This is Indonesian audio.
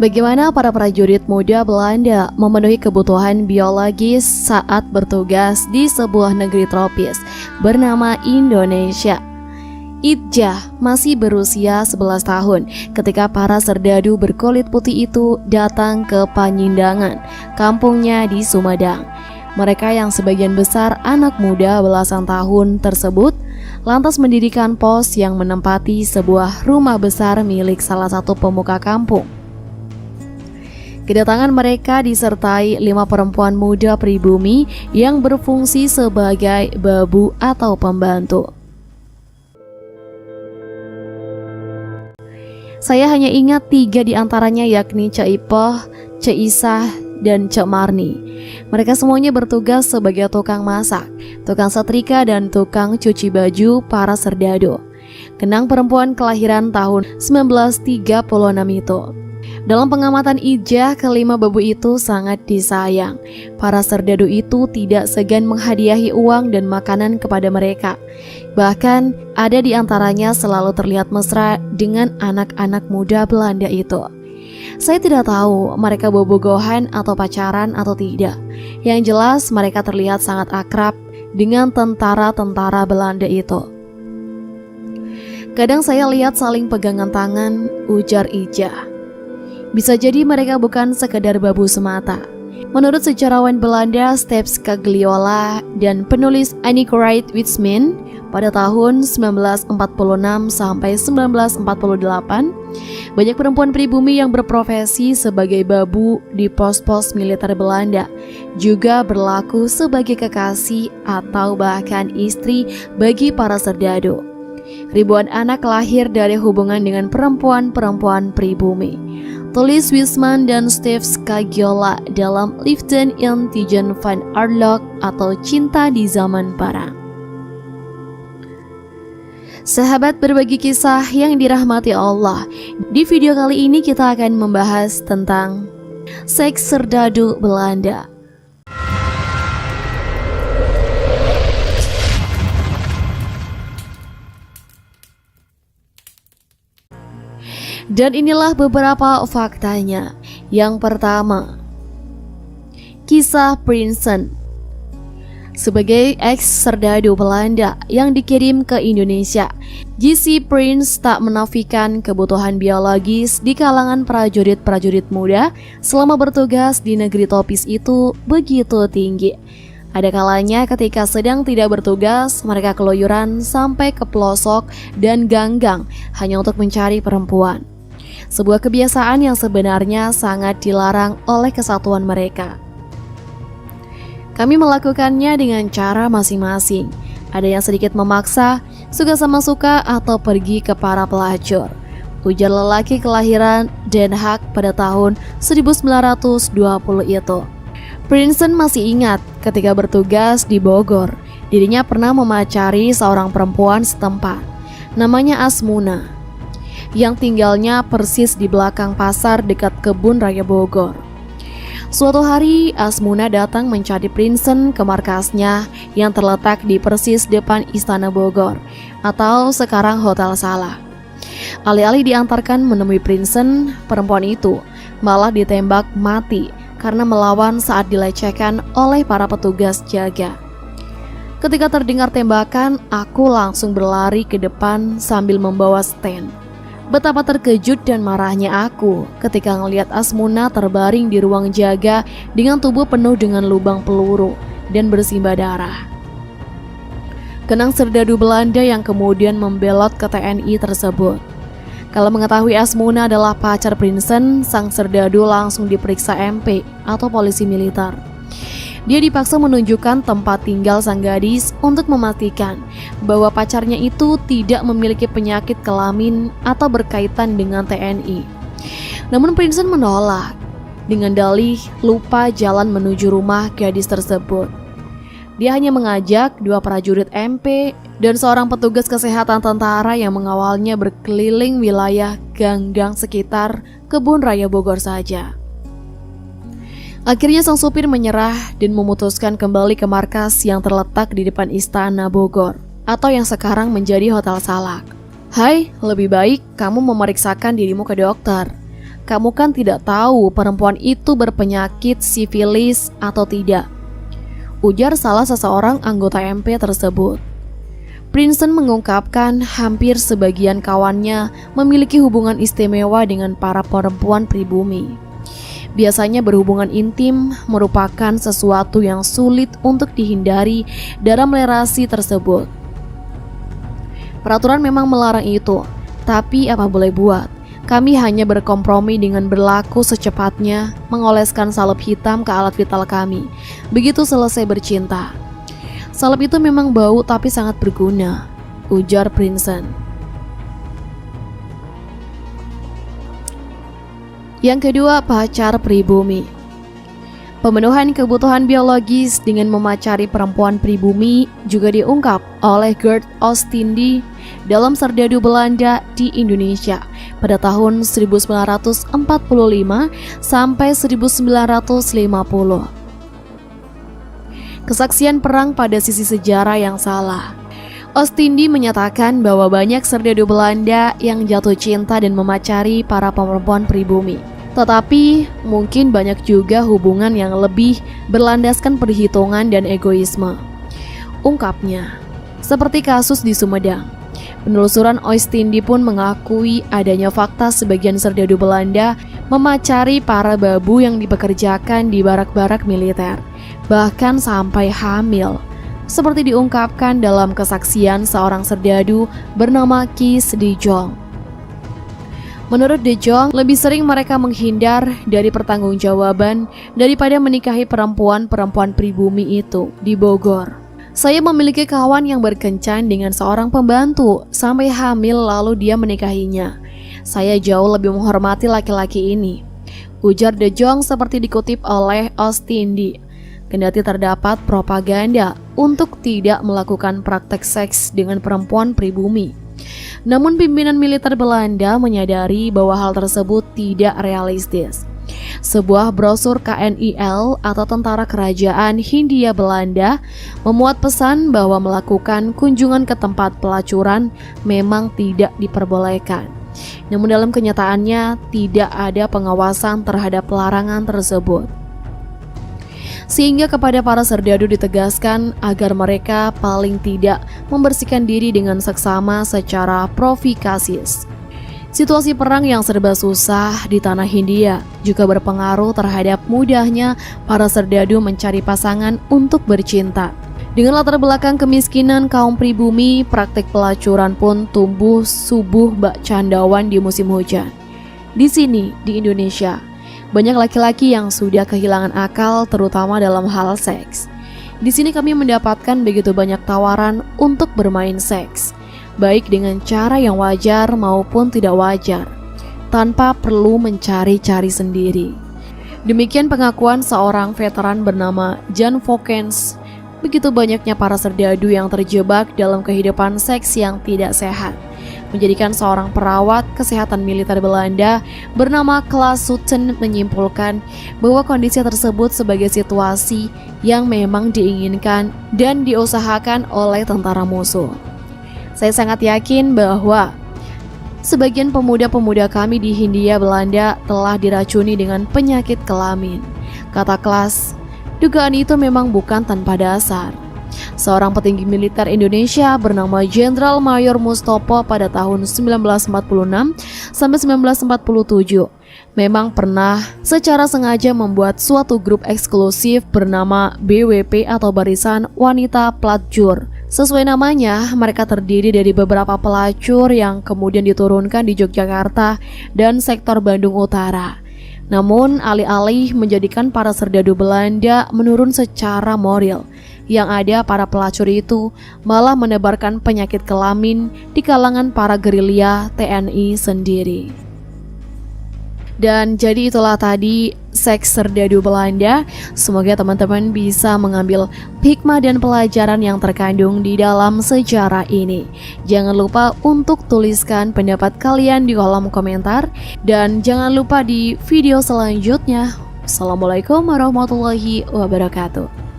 Bagaimana para prajurit muda Belanda memenuhi kebutuhan biologis saat bertugas di sebuah negeri tropis bernama Indonesia. Idjah masih berusia 11 tahun ketika para serdadu berkulit putih itu datang ke Panyindangan, kampungnya di Sumedang. Mereka yang sebagian besar anak muda belasan tahun tersebut lantas mendirikan pos yang menempati sebuah rumah besar milik salah satu pemuka kampung. Kedatangan mereka disertai 5 perempuan muda pribumi yang berfungsi sebagai babu atau pembantu. Saya hanya ingat 3 di antaranya, yakni Cek Ipoh, Cek Isah, dan Cek Marni. Mereka semuanya bertugas sebagai tukang masak, tukang setrika, dan tukang cuci baju para serdadu. Kenang perempuan kelahiran tahun 1936 itu. Dalam pengamatan Idjah, kelima babu itu sangat disayang. Para serdadu itu tidak segan menghadiahi uang dan makanan kepada mereka. Bahkan ada di antaranya selalu terlihat mesra dengan anak-anak muda Belanda itu. Saya tidak tahu mereka bobogohan atau pacaran atau tidak. Yang jelas mereka terlihat sangat akrab dengan tentara-tentara Belanda itu. Kadang saya lihat saling pegangan tangan, ujar Idjah. Bisa jadi mereka bukan sekedar babu semata. Menurut sejarawan Belanda Stefs Cagliola dan penulis Annie Wright Witzmin, pada tahun 1946 sampai 1948, banyak perempuan pribumi yang berprofesi sebagai babu di pos-pos militer Belanda juga berlaku sebagai kekasih atau bahkan istri bagi para serdadu. Ribuan anak lahir dari hubungan dengan perempuan-perempuan pribumi. Tulis Wisman dan Stefs Cagliola dalam Liefde in Tijden van Oorlog atau Cinta di Zaman Perang. Sahabat berbagi kisah yang dirahmati Allah, di video kali ini kita akan membahas tentang seks serdadu Belanda. Dan inilah beberapa faktanya. Yang pertama, kisah Prinsen. Sebagai ex-serdadu Belanda yang dikirim ke Indonesia, J.C. Prince tak menafikan kebutuhan biologis di kalangan prajurit-prajurit muda selama bertugas di negeri tropis itu begitu tinggi. Ada kalanya ketika sedang tidak bertugas, mereka keluyuran sampai ke pelosok dan ganggang hanya untuk mencari perempuan. Sebuah kebiasaan yang sebenarnya sangat dilarang oleh kesatuan mereka. Kami melakukannya dengan cara masing-masing. Ada yang sedikit memaksa, suka sama suka, atau pergi ke para pelacur, ujar lelaki kelahiran Den Haag pada tahun 1920 itu. Prinsen masih ingat ketika bertugas di Bogor, dirinya pernah memacari seorang perempuan setempat, namanya Asmuna, yang tinggalnya persis di belakang pasar dekat Kebun Raya Bogor. Suatu hari, Asmuna datang mencari Prinsen ke markasnya yang terletak di persis depan Istana Bogor, atau sekarang Hotel Salak. Alih-alih diantarkan menemui Prinsen, perempuan itu malah ditembak mati karena melawan saat dilecehkan oleh para petugas jaga. Ketika terdengar tembakan, aku langsung berlari ke depan sambil membawa stand. Betapa terkejut dan marahnya aku ketika melihat Asmuna terbaring di ruang jaga dengan tubuh penuh dengan lubang peluru dan bersimbah darah. Kenang serdadu Belanda yang kemudian membelot ke TNI tersebut. Kalau mengetahui Asmuna adalah pacar Prinsen, sang serdadu langsung diperiksa MP atau polisi militer. Dia dipaksa menunjukkan tempat tinggal sang gadis untuk memastikan bahwa pacarnya itu tidak memiliki penyakit kelamin atau berkaitan dengan TNI. Namun Prinsen menolak dengan dalih lupa jalan menuju rumah gadis tersebut. Dia hanya mengajak 2 prajurit MP dan seorang petugas kesehatan tentara yang mengawalnya berkeliling wilayah ganggang sekitar Kebun Raya Bogor saja. Akhirnya sang supir menyerah dan memutuskan kembali ke markas yang terletak di depan Istana Bogor, atau yang sekarang menjadi Hotel Salak. "Hai, lebih baik kamu memeriksakan dirimu ke dokter. kamu kan tidak tahu perempuan itu berpenyakit sifilis atau tidak, ujar salah seseorang anggota MP tersebut. Prinsen mengungkapkan hampir sebagian kawannya memiliki hubungan istimewa dengan para perempuan pribumi. Biasanya berhubungan intim merupakan sesuatu yang sulit untuk dihindari dalam relasi tersebut. Peraturan memang melarang itu, tapi apa boleh buat? Kami hanya berkompromi dengan berlaku secepatnya, mengoleskan salep hitam ke alat vital kami. Begitu selesai bercinta. Salep itu memang bau tapi sangat berguna, ujar Prinsen. Yang kedua, pacar pribumi. Pemenuhan kebutuhan biologis dengan memacari perempuan pribumi juga diungkap oleh Gert Oostindie dalam Serdadu Belanda di Indonesia pada tahun 1945 sampai 1950. Kesaksian perang pada sisi sejarah yang salah. Oostindie menyatakan bahwa banyak serdadu Belanda yang jatuh cinta dan memacari para perempuan pribumi. Tetapi mungkin banyak juga hubungan yang lebih berlandaskan perhitungan dan egoisme. Ungkapnya, seperti kasus di Sumedang. Penelusuran Oostindie pun mengakui adanya fakta sebagian serdadu Belanda memacari para babu yang dipekerjakan di barak-barak militer, bahkan sampai hamil. Seperti diungkapkan dalam kesaksian seorang serdadu bernama Kees de Jong. Menurut De Jong, lebih sering mereka menghindar dari pertanggungjawaban daripada menikahi perempuan-perempuan pribumi itu di Bogor. Saya memiliki kawan yang berkencan dengan seorang pembantu sampai hamil lalu dia menikahinya. Saya jauh lebih menghormati laki-laki ini, ujar De Jong seperti dikutip oleh Oostindie. Kendati terdapat propaganda untuk tidak melakukan praktek seks dengan perempuan pribumi. Namun pimpinan militer Belanda menyadari bahwa hal tersebut tidak realistis. Sebuah brosur KNIL atau Tentara Kerajaan Hindia Belanda memuat pesan bahwa melakukan kunjungan ke tempat pelacuran memang tidak diperbolehkan. Namun dalam kenyataannya tidak ada pengawasan terhadap larangan tersebut. Sehingga kepada para serdadu ditegaskan agar mereka paling tidak membersihkan diri dengan seksama secara profikasis. Situasi perang yang serba susah di tanah Hindia juga berpengaruh terhadap mudahnya para serdadu mencari pasangan untuk bercinta. Dengan latar belakang kemiskinan kaum pribumi, praktik pelacuran pun tumbuh subuh bak candawan di musim hujan. Di sini, di Indonesia, banyak laki-laki yang sudah kehilangan akal terutama dalam hal seks. Di sini kami mendapatkan begitu banyak tawaran untuk bermain seks, baik dengan cara yang wajar maupun tidak wajar, tanpa perlu mencari-cari sendiri. Demikian pengakuan seorang veteran bernama Jan Vokens. Begitu banyaknya para serdadu yang terjebak dalam kehidupan seks yang tidak sehat, menjadikan seorang perawat kesehatan militer Belanda bernama Klaas Sutton menyimpulkan bahwa kondisi tersebut sebagai situasi yang memang diinginkan dan diusahakan oleh tentara musuh. Saya sangat yakin bahwa sebagian pemuda-pemuda kami di Hindia Belanda telah diracuni dengan penyakit kelamin. Kata Klaas, dugaan itu memang bukan tanpa dasar. Seorang petinggi militer Indonesia bernama Jenderal Mayor Mustopo pada tahun 1946 sampai 1947 memang pernah secara sengaja membuat suatu grup eksklusif bernama BWP atau Barisan Wanita Pelacur. Sesuai namanya, mereka terdiri dari beberapa pelacur yang kemudian diturunkan di Yogyakarta dan sektor Bandung Utara. Namun, alih-alih menjadikan para serdadu Belanda menurun secara moral, yang ada para pelacur itu malah menebarkan penyakit kelamin di kalangan para gerilya TNI sendiri. Dan jadi itulah tadi seks serdadu Belanda. Semoga teman-teman bisa mengambil hikmah dan pelajaran yang terkandung di dalam sejarah ini. Jangan lupa untuk tuliskan pendapat kalian di kolom komentar. Dan jangan lupa di video selanjutnya. Assalamualaikum warahmatullahi wabarakatuh.